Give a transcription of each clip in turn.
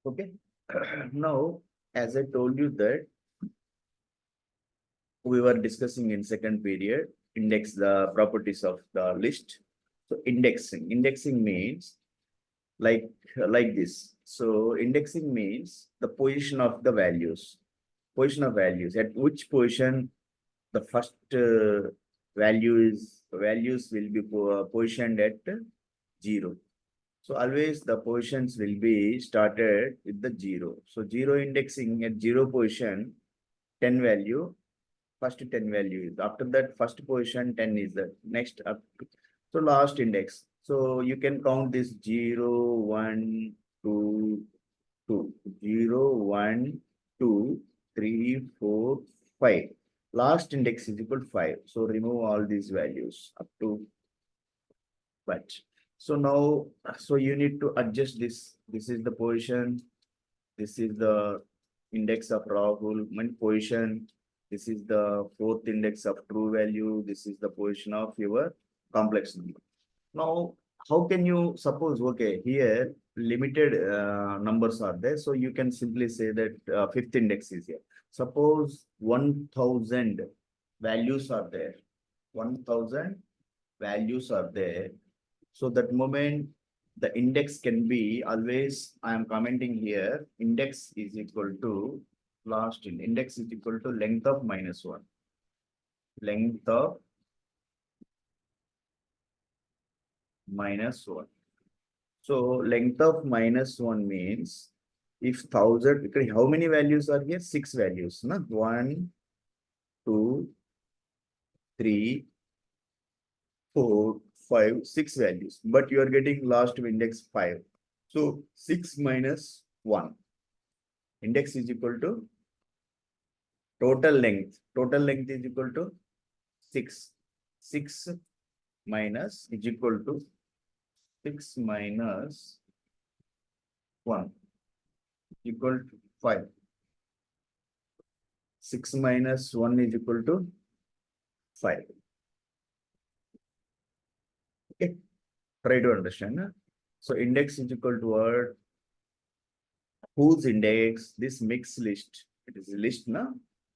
Okay. Now, as I told you that we were discussing in second period, index the properties of the list. So indexing means like like this. So indexing means the position of the values, at which position the first values will be positioned at 0. So always the positions will be started with the 0. So 0 indexing at 0 position, 10 value, first 10 value is. After that, first position 10 is the next up. So last index. So you can count this 0, 1, 2, 2, 0, 1, 2, 3, 4, 5. Last index is equal to 5. So remove all these values up to but so now so you need to adjust this. This is the position. This is the index of Rahul position. This is the fourth index of true value. This is the position of your complex number. Now, how can you suppose, okay, here limited numbers are there. So you can simply say that fifth index is here. Suppose 1000 values are there. 1000 values are there. So that moment the index can be always, I am commenting here, index is equal to index is equal to length of minus 1. Length of minus 1. So length of minus 1 means if 1000, how many values are here? 6 values. No? 1, 2, 3, 4, 5, 6 values. But you are getting last index 5. So 6 minus 1. Index is equal to total length. Total length is equal to 6. 6 minus is equal to 6 minus 1 equal to 5. 6 minus 1 is equal to 5. Okay. Try to understand. Huh? So index is equal to what? Whose index? This mixed list. It is a list, na?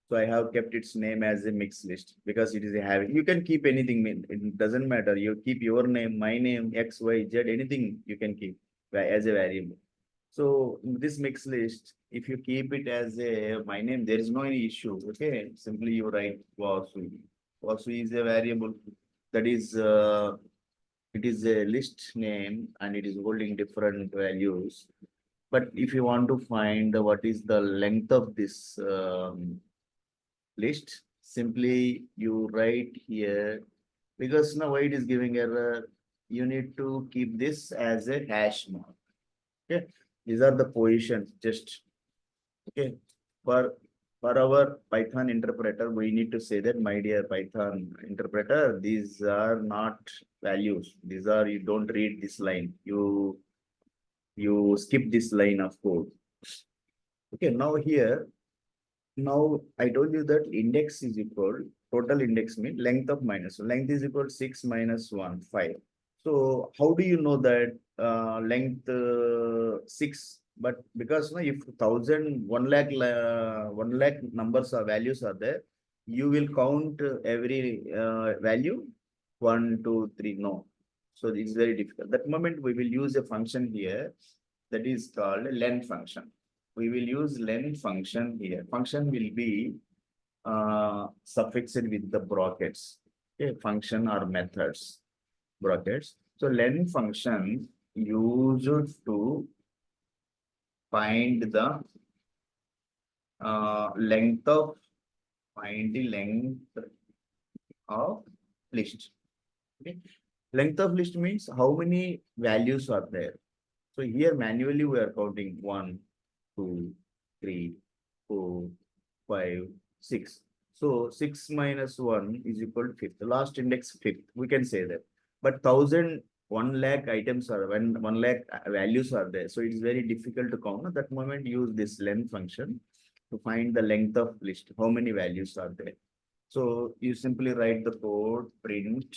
So I have kept its name as a mixed list because it is a having. You can keep anything. It doesn't matter. You keep your name, my name, X, Y, Z, anything you can keep as a variable. So in this mixed list, if you keep it as a my name, there is no any issue. Okay, simply you write Vasu. Vasu is a variable that is it is a list name and it is holding different values. But if you want to find what is the length of this list, simply you write here because now why it is giving error. You need to keep this as a hash mark. Okay, these are the positions. Just okay for our Python interpreter, we need to say that, my dear Python interpreter, these are not values. These are, you don't read this line. You skip this line of code. Okay, now here, now I told you that index is equal, total index means length of minus. Length is equal to 6 minus 1, 5. So how do you know that length 6? But because no, if 1000, 1 lakh, 1 lakh numbers or values are there, you will count every value 1, 2, 3. No. So it's very difficult. That moment we will use a function here that is called len function. We will use len function here. Function will be suffixed with the brackets. Okay, function or methods, brackets. So len function used to find the length of list. Okay, length of list means how many values are there. So here manually we are counting 1, 2, 3, 4, 5, 6. So 6 minus 1 is equal to fifth. The last index fifth. We can say that. But 1000, 1 lakh items are when 1 lakh values are there. So it's very difficult to count. At that moment, use this len function to find the length of list. How many values are there? So you simply write the code print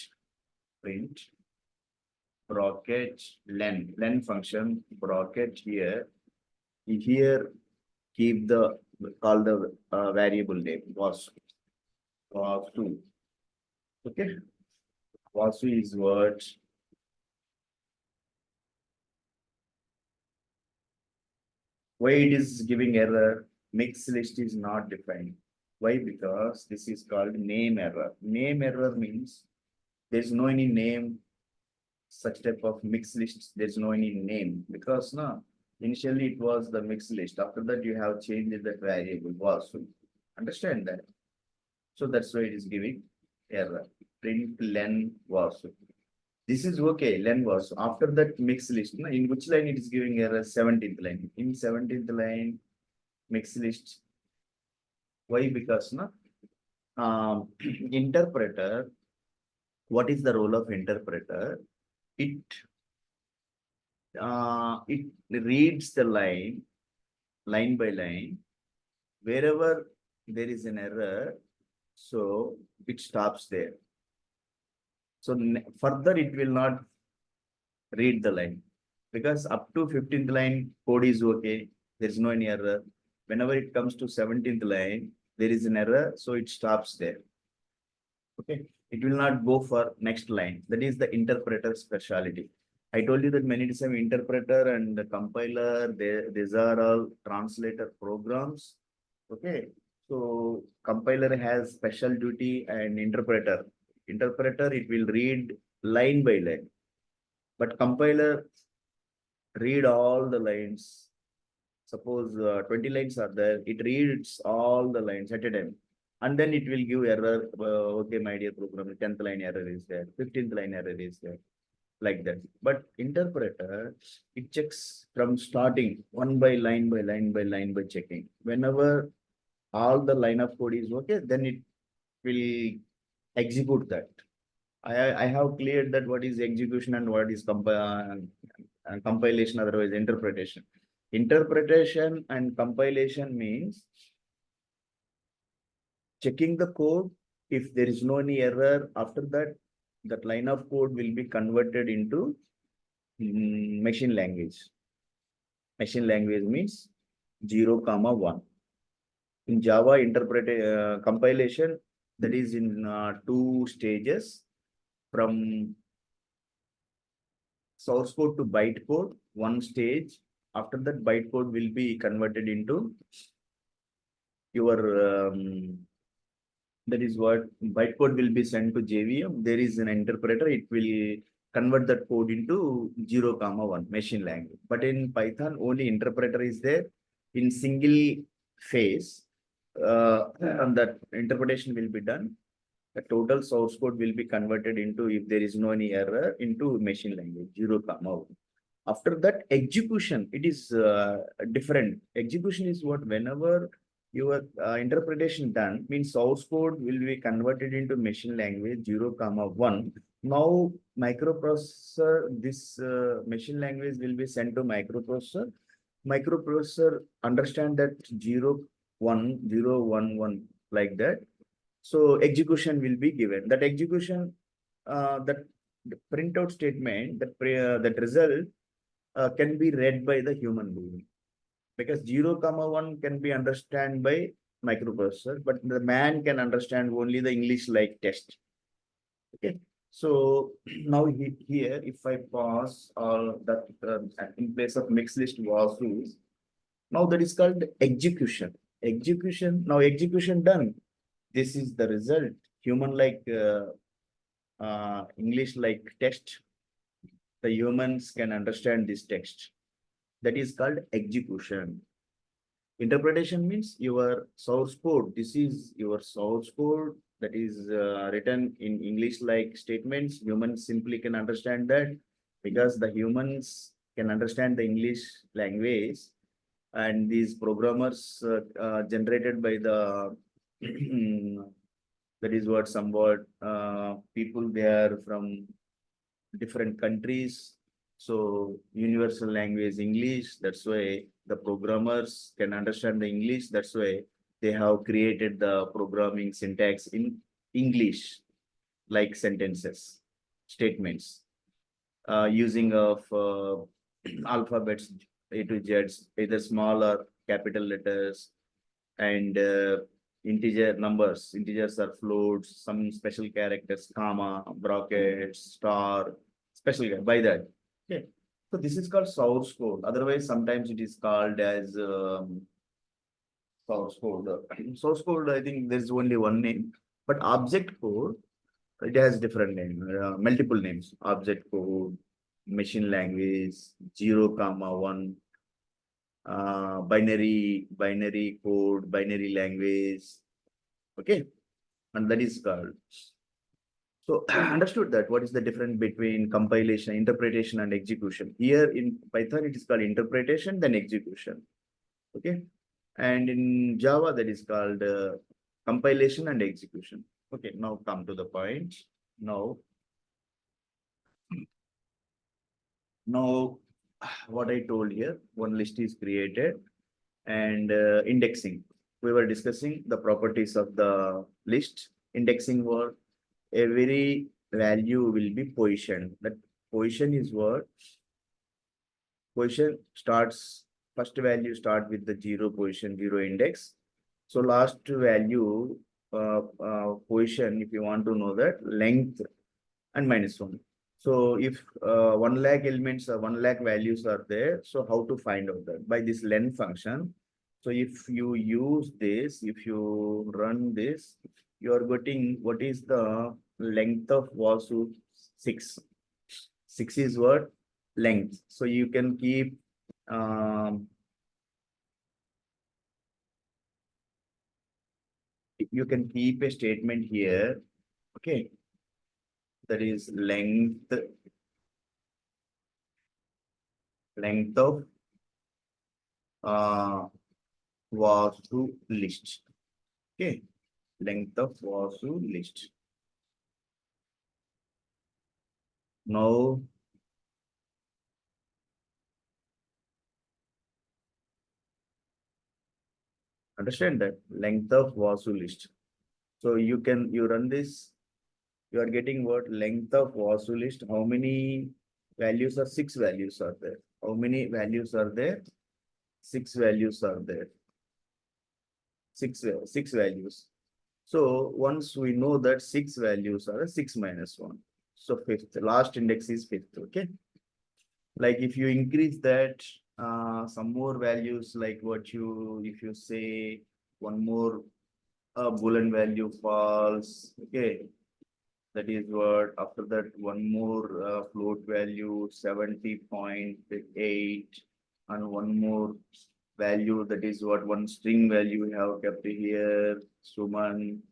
bracket len function bracket here Here, keep the, call the variable name Vasu. Okay, Vasu is what? Why it is giving error? Mixed list is not defined. Why? Because this is called name error. Name error means there's no any name, such type of mixed list, there's no any name because no, initially it was the mixed list. After that, you have changed that variable was. Understand that? So that's why it is giving error. Print len was. This is okay, len was. After that mixed list, no, in which line it is giving error? 17th line. In 17th line, mixed list. Why? Because no, interpreter, what is the role of interpreter? It reads the line by line. Wherever there is an error, so it stops there. So further it will not read the line because up to 15th line code is okay. There is no any error. Whenever it comes to 17th line, there is an error, so it stops there. Okay, it will not go for next line. That is the interpreter specialty. I told you that many times interpreter and the compiler, these are all translator programs. Okay, so compiler has special duty and interpreter. Interpreter, it will read line by line, but compiler read all the lines. Suppose 20 lines are there, it reads all the lines at a time. And then it will give error. Okay, my dear program, 10th line error is there, 15th line error is there, like that. But interpreter, it checks from starting one by line by line by line by checking. Whenever all the line of code is okay, then it will execute that. I have cleared that what is execution and what is compilation, otherwise interpretation. Interpretation and compilation means checking the code. If there is no any error, after that, that line of code will be converted into machine language. Machine language means 0, 1. In Java compilation, that is in 2 stages, from source code to bytecode, 1 stage. After that, bytecode will be converted into your that is what bytecode will be sent to JVM. There is an interpreter, it will convert that code into 0, 1 machine language. But in Python, only interpreter is there in single phase, and that interpretation will be done. The total source code will be converted into, if there is no any error, into machine language 0, 1. After that, execution, it is different. Execution is what? Whenever your interpretation done, means source code will be converted into machine language 0, 1. Now microprocessor, this machine language will be sent to microprocessor. Microprocessor understand that 0, 1, 0, 1, 1, like that. So execution will be given. That execution, that the printout statement, that result can be read by the human being, because 0, 1 can be understand by microprocessor, but the man can understand only the English like text. Okay, so now here, if I pass all that in place of mixed list was rules, now that is called execution. Execution, now execution done. This is the result. Human like English like text. The humans can understand this text. That is called execution. Interpretation means your source code. This is your source code that is written in English like statements. Humans simply can understand that because the humans can understand the English language, and these programmers generated by the that is what somewhat people, they are from different countries. So universal language English, that's why the programmers can understand the English. That's why they have created the programming syntax in English, like sentences, statements, using of alphabets A to Z, either small or capital letters, and integer numbers. Integers are floats, some special characters, comma, brackets, star, special by that. Okay. So this is called source code. Otherwise, sometimes it is called as source code. Source code, I think there's only one name, but object code, it has different name, multiple names. Object code, machine language, 0, 1, binary code, binary language. Okay, and that is called. So understood that what is the difference between compilation, interpretation, and execution. Here in Python, it is called interpretation, then execution. Okay, and in Java, that is called compilation and execution. Okay, now come to the point. Now, what I told here, one list is created and indexing. We were discussing the properties of the list. Indexing what? Every value will be positioned. That position is what? Position starts, first value start with the 0 position, 0 index. So last value position, if you want to know that, length and -1. So if 1 lakh elements or 1 lakh values are there, so how to find out that? By this len function. So if you use this, if you run this, you are getting what is the length of Vasu 6. 6 is what? Length. So you can keep you can keep a statement here. Okay. That is length of Vasu list. Okay, length of Vasu list. Now, understand that length of Vasu list. So you run this, you are getting what? Length of Vasu list. How many values are? 6 values are there. How many values are there? 6 values are there. Six values. So once we know that 6 values are 6 minus 1. So fifth, last index is fifth. Okay. Like if you increase that, some more values, like what you, if you say one more Boolean value false. Okay. That is what, after that, one more float value 70.8, and one more value, that is what, one string value we have kept here, Suman.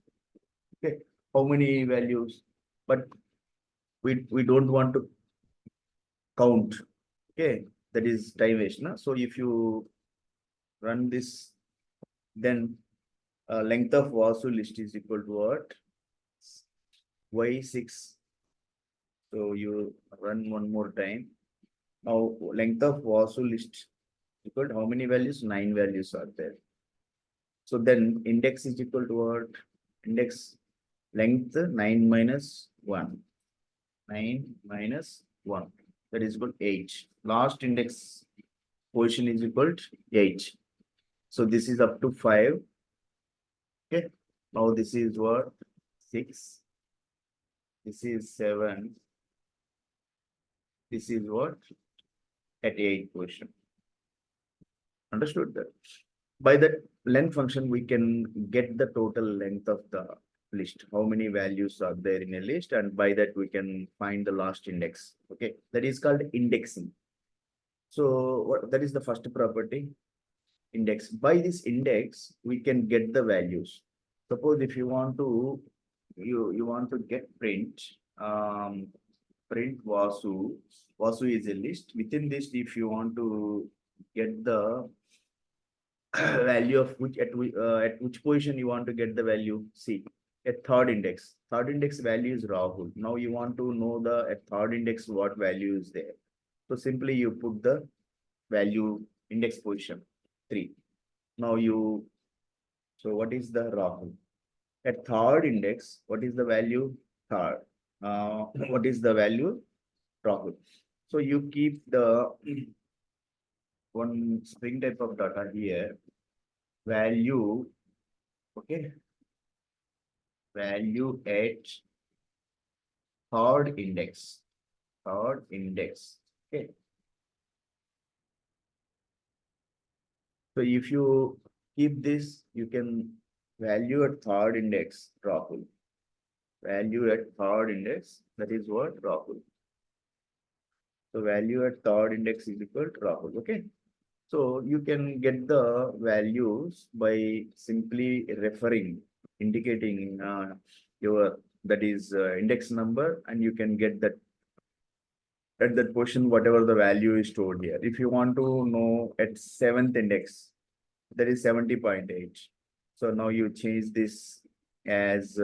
Okay, how many values? But we don't want to count. Okay, that is time waste. Na? So if you run this, then length of Vasu list is equal to what? Y6. So you run one more time. Now length of Vasu list equal to how many values? 9 values are there. So then index is equal to what? Index length 9 minus 1. 9 minus 1. That is equal to 8. Last index position is equal to 8. So this is up to 5. Okay. Now this is what? 6. This is 7. This is what? At 8 position. Understood that? By that length function, we can get the total length of the list. How many values are there in a list, and by that we can find the last index. Okay, that is called indexing. So what, that is the first property, index. By this index, we can get the values. Suppose if you want to, you want to get print, print Vasu. Vasu is a list. Within this, if you want to get the value of which at which position you want to get the value, see, at third index. Third index value is Rahul. Now you want to know the at third index what value is there. So simply you put the value index position 3. Now you, so what is the Rahul? At third index, what is the value? Third. What is the value? Rahul. So you keep the one string type of data here, value, okay, value at third index, okay. So if you keep this, you can value at third index droplet. Value at third index, that is what droplet. So value at third index is equal to droplet. Okay. So you can get the values by simply referring, indicating your that is index number, and you can get that at that position whatever the value is stored here. If you want to know at seventh index, that is 70.8. So now you change this as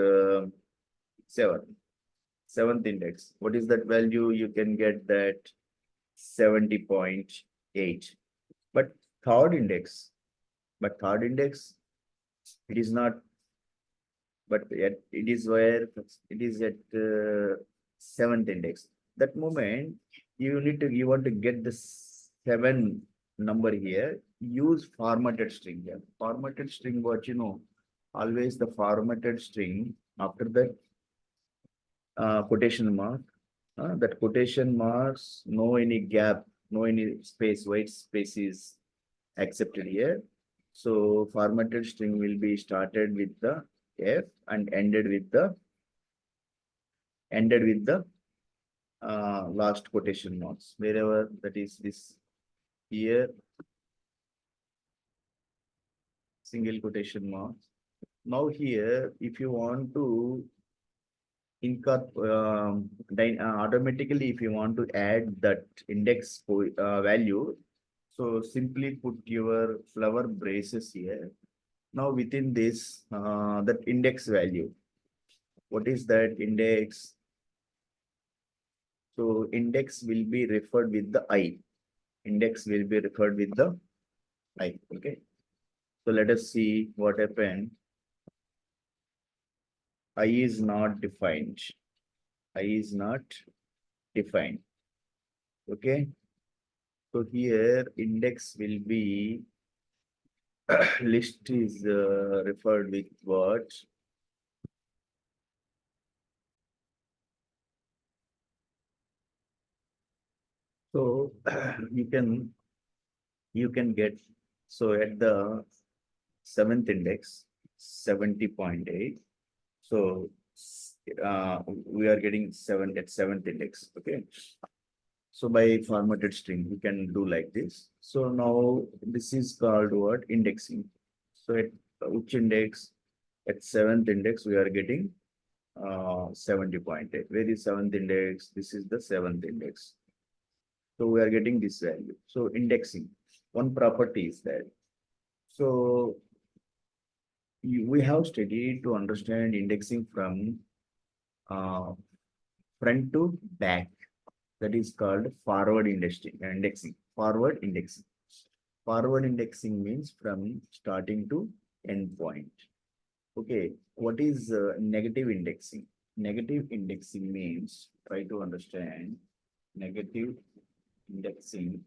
seventh index. What is that value? You can get that 70.8. But third index, it is not, but yet it is where it is at seventh index. That moment you want to get the 7 number here, use formatted string here. Formatted string, what always the formatted string after that quotation mark, that quotation marks, no any gap, no any space, white space is accepted here. So formatted string will be started with the F and ended with the last quotation marks, wherever that is this here, single quotation marks. Now here, if you want to automatically, if you want to add that index value, so simply put your flower braces here. Now within this, that index value, what is that index? So index will be referred with the I. Index will be referred with the I. Okay. So let us see what happened. I is not defined. I is not defined. Okay. So here index will be list is referred with what? So you can get, so at the seventh index 70.8. So we are getting 7 at seventh index. Okay. So by formatted string, we can do like this. So now this is called what? Indexing. So at which index? At seventh index, we are getting 70.8. Where is seventh index? This is the seventh index. So we are getting this value. So indexing, one property is that. So we have studied to understand indexing from uh, front to back. That is called forward indexing. Forward indexing. Forward indexing means from starting to end point. Okay, what is negative indexing? Negative indexing means, try to understand, negative indexing.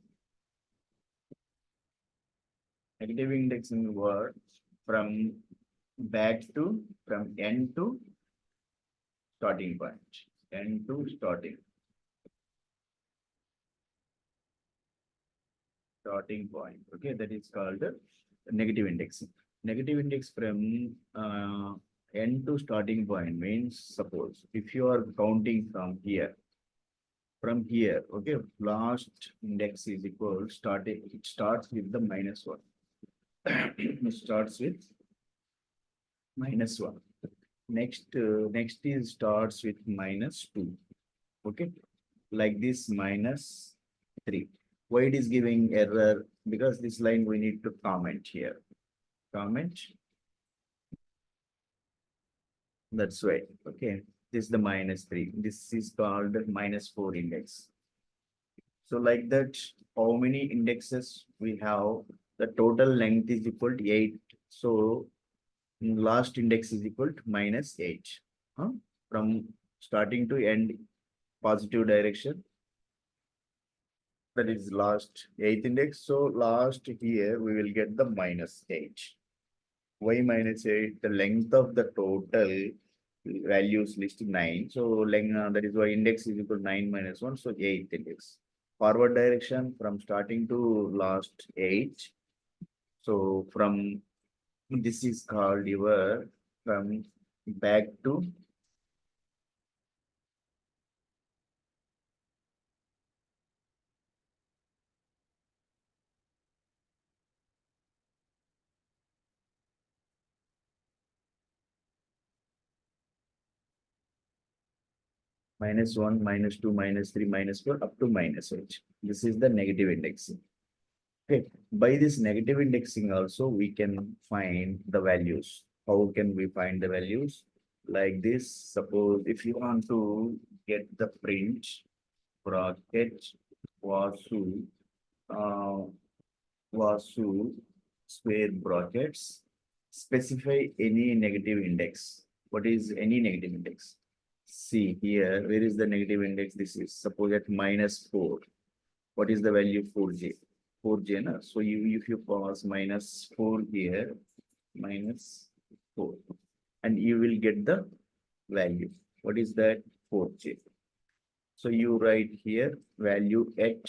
Negative indexing word from from end to starting point. End to starting point. Okay, that is called negative indexing. Negative index from end to starting point means, suppose if you are counting from here, okay, last index is equal starting, it starts with the -1. It starts with -1. Next is starts with -2. Okay, like this -3. Why it is giving error? Because this line we need to comment here. Comment. That's right. Okay. This is the -3. This is called -4 index. So like that, how many indexes we have? The total length is equal to 8. So last index is equal to -8. Huh? From starting to end positive direction. that is last eighth index. So last here we will get the minus 8. Why minus 8? The length of the total values list 9. So length, that is why index is equal to 9 minus 1. So 8th index. Forward direction from starting to last 8. So from this is called your from back to minus 1, minus 2, minus 3, minus 4 up to minus 8. This is the negative indexing. Okay, by this negative indexing also we can find the values. How can we find the values? Like this, suppose if you want to get the print bracket Vasu, uh, Vasu square brackets, specify any negative index. What is any negative index? See here, where is the negative index? This is suppose at minus 4. What is the value 4j? 4j, na? So you if you pass minus 4 here, minus 4, and you will get the value. What is that? 4j. So you write here value at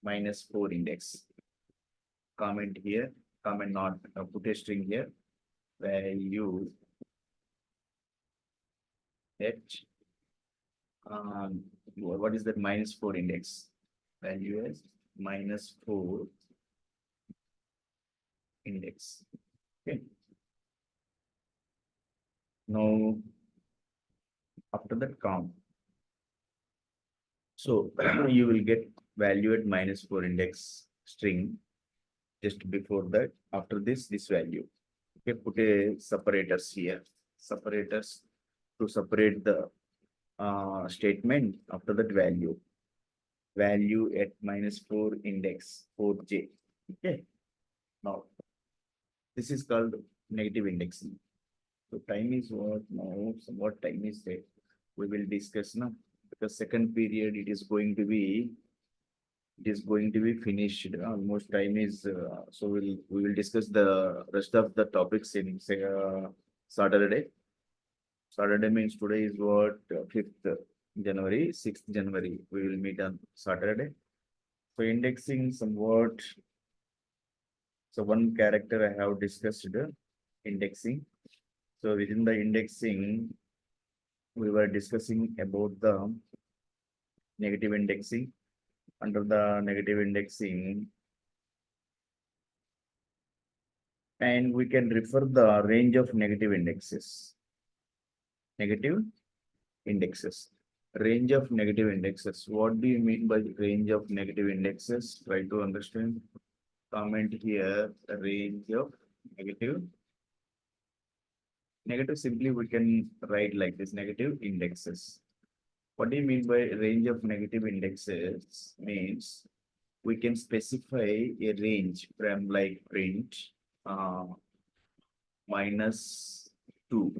minus 4 index. Comment here, comment not, put a string here, value at what is that minus 4 index? Value as minus 4 index. Okay. Now, after that count. So you will get value at minus 4 index string just before that. After this value. Okay, put a separators here. Separators to separate the statement after that value. Value at minus 4 index 4j. Okay. Now, this is called negative indexing. So time is what now? So what time is there? We will discuss now. Because second period it is going to be finished. Almost time is so we will discuss the rest of the topics in say Saturday. Saturday means today is what 5th January, 6th January. We will meet on Saturday. So indexing somewhat. So one character I have discussed indexing. So within the indexing, we were discussing about the negative indexing. Under the negative indexing, and we can refer the range of negative indexes. Negative indexes. Range of negative indexes. What do you mean by range of negative indexes? Try to understand. Comment here, range of negative. Negative simply we can write like this, negative indexes. What do you mean by range of negative indexes? Means we can specify a range from like print minus 2.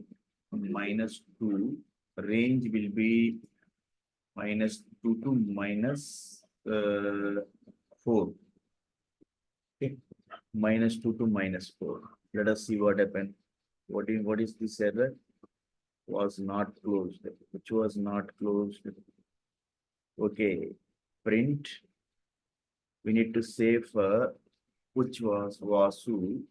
Minus 2 range will be minus 2 to minus 4. Okay. Minus 2 to minus 4. Let us see what happened. What is this error? Was not closed. Which was not closed? Okay. Print. We need to say for which was Vasu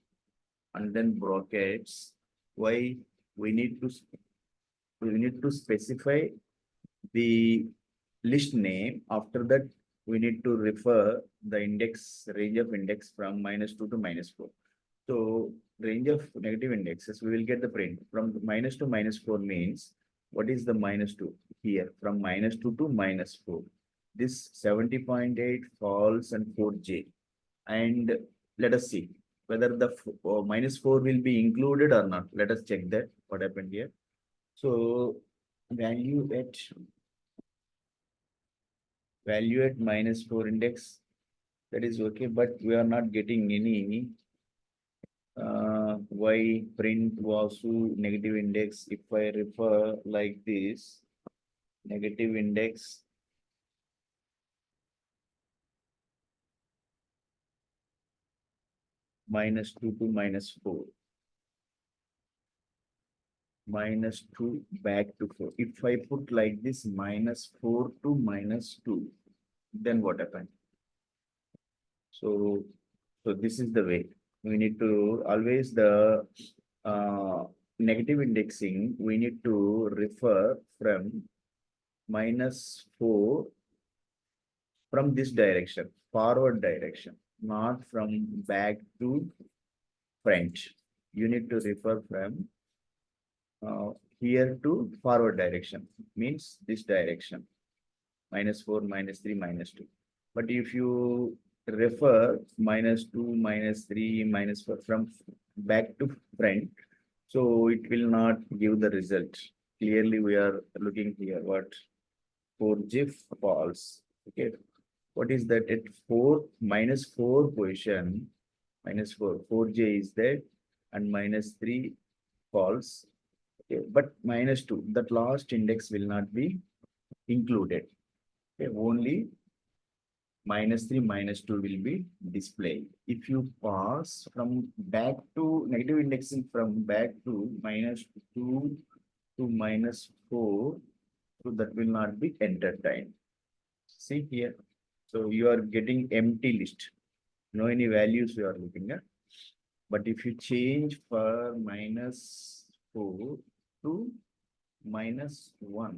and then brackets. Why we need to specify the list name. After that, we need to refer the index range of index from minus 2 to minus 4. So range of negative indexes, we will get the print from minus to minus 4 means what is the minus 2 here from minus 2 to minus 4. This 70.8 falls and 4j. And let us see whether the minus 4 will be included or not. Let us check that what happened here. So value at minus 4 index, that is okay, but we are not getting any why print Vasu negative index. If I refer like this, negative index -2 to -4. -2 back to 4. If I put like this -4 to -2, then what happened? So, this is the way. We need to always the negative indexing, we need to refer from -4 from this direction, forward direction, not from back to front. You need to refer from here to forward direction, means this direction, -4, -3, -2. But if you refer -2, -3, -4 from back to front, so it will not give the result. Clearly, we are looking here what 4j false. Okay, what is that at 4 -4 position? -4, 4j is there, and -3 false. Okay, but -2, that last index will not be included. Okay, only -3, -2 will be displayed. If you pass from back to negative indexing from back to -2 to -4, so that will not be entertained. See here. So you are getting empty list. No any values you are looking at. But if you change for -4 to -1,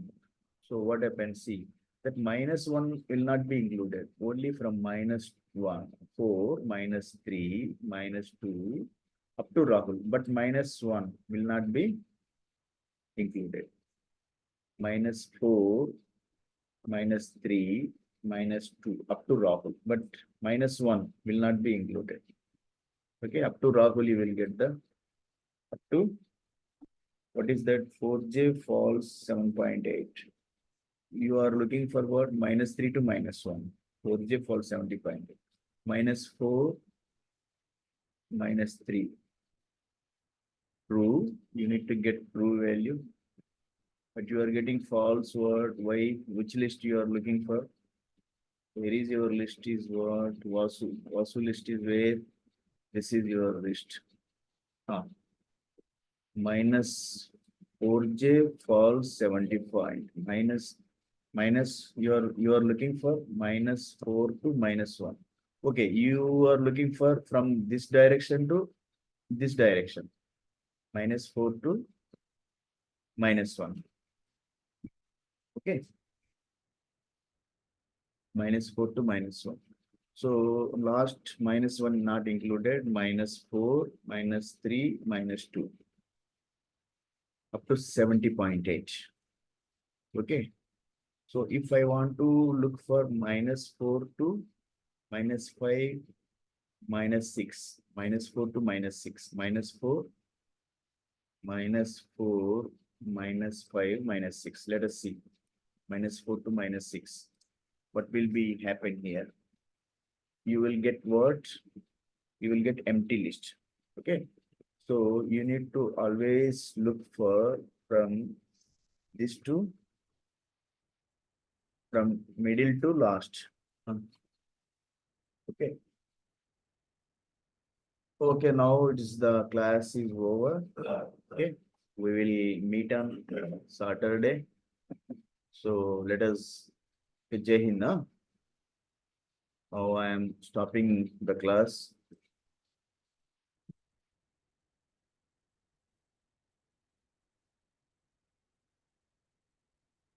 so what happens? See that -1 will not be included. Only from -1, 4, -3, -2 up to Rahul. But -1 will not be included. -4, -3, -2 up to Rahul, but -1 will not be included. Okay, up to Rahul you will get the up to what is that 4j false 7.8. You are looking for what? -3 to -1. 4j false 70.8. -4, -3. True. You need to get true value. But you are getting false word. Why? Which list you are looking for? Where is your list is what? Vasu. Vasu list is where? This is your list. -4j false 70 point. Minus you are looking for -4 to -1. Okay, you are looking for from this direction to this direction. -4 to -1. Okay. -4 to -1. So last -1 not included, -4, -3, -2. Up to 70.8. Okay. So if I want to look for -4 to -5, -6, -4 to -6, -4, -4, -5, -6. Let us see. -4 to -6. What will be happen here? You will get what? You will get empty list. Okay. So you need to always look for from this to from middle to last. Okay. Okay, now it is the class is over. Okay, we will meet on Saturday. So let us Jai Hind. Now I am stopping the class.